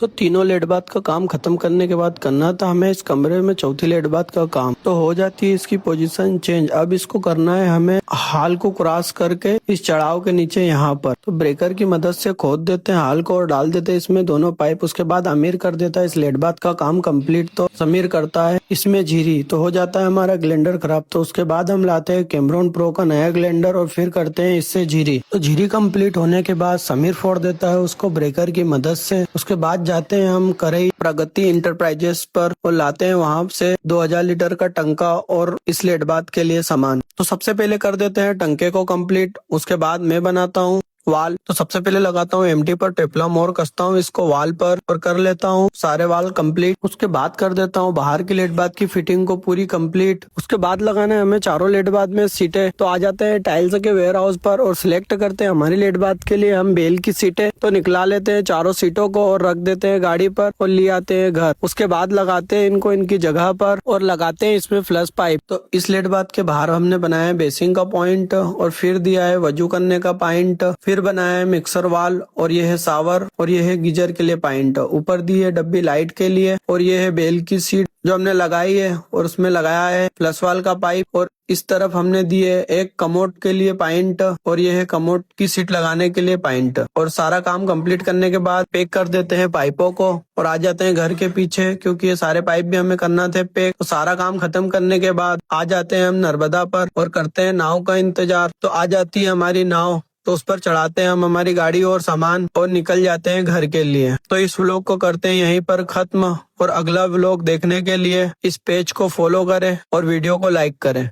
तो तीनों lead bath का काम खत्म करने के बाद करना था हमें इस कमरे में चौथी लेड बाथ का काम। तो हो जाती है इसकी पोजीशन चेंज। अब इसको करना है हमें हाल को क्रॉस करके इस चढ़ाव के नीचे यहाँ पर। तो ब्रेकर की मदद से खोद देते हैं हाल को और डाल देते हैं इसमें दोनों पाइप। उसके बाद अमीर कर देता है इस लेड बाथ का काम कंप्लीट। तो समीर करता है इसमें झीरी। तो हो जाता है हमारा ग्लेंडर खराब। तो उसके बाद हम लाते हैं कैमरॉन प्रो का नया ग्लेंडर और फिर करते हैं इससे झीरी। तो झीरी कंप्लीट होने के बाद समीर फोड़ देता है उसको ब्रेकर की मदद से। उसके बाद जाते हैं हम करई प्रगति इंटरप्राइजेस पर और लाते हैं वहां से 2000 लीटर का टंका और इस लेड बाथ के लिए सामान। तो सबसे पहले कर देते हैं टंके को कंप्लीट। उसके बाद मैं बनाता हूँ वाल। तो सबसे पहले लगाता हूँ एमटी पर टेफ्लॉन और कसता हूँ इसको वाल पर और कर लेता हूँ सारे वाल कंप्लीट। उसके बाद कर देता हूँ बाहर की लेड बाथ की फिटिंग को पूरी कंप्लीट। उसके बाद लगाना है हमें चारों लेड बाथ में सीटें। तो आ जाते हैं टाइल्स के वेयर हाउस पर और सिलेक्ट करते हैं हमारी लेड बाथ के लिए हम बेल की सीटें। तो निकला लेते हैं चारों सीटों को और रख देते हैं गाड़ी पर और ले आते हैं घर। उसके बाद लगाते हैं इनको इनकी जगह पर और लगाते हैं इसमें फ्लश पाइप। तो इस लेड बाथ के बाहर हमने बनाया है बेसिंग का पॉइंट और फिर दिया है वजू करने का पॉइंट। फिर बनाया है मिक्सर वाल और ये है सावर और ये है गीजर के लिए पॉइंट। ऊपर दी है डब्बी लाइट के लिए और ये है बेल की सीट जो हमने लगाई है और उसमें लगाया है प्लस वाल का पाइप। और इस तरफ हमने दिए एक कमोड के लिए पॉइंट और ये है कमोड की सीट लगाने के लिए पॉइंट। और सारा काम कंप्लीट करने के बाद पैक कर देते हैं पाइपों को और आ जाते हैं घर के पीछे क्योंकि ये सारे पाइप भी हमें करना थे पैक। तो सारा काम खत्म करने के बाद आ जाते हैं हम नर्मदा पर और करते हैं नाव का इंतजार। तो आ जाती है हमारी नाव। तो उस पर चढ़ाते हैं हम हमारी गाड़ी और सामान और निकल जाते हैं घर के लिए। तो इस व्लॉग को करते हैं यहीं पर खत्म और अगला व्लॉग देखने के लिए इस पेज को फॉलो करें और वीडियो को लाइक करें।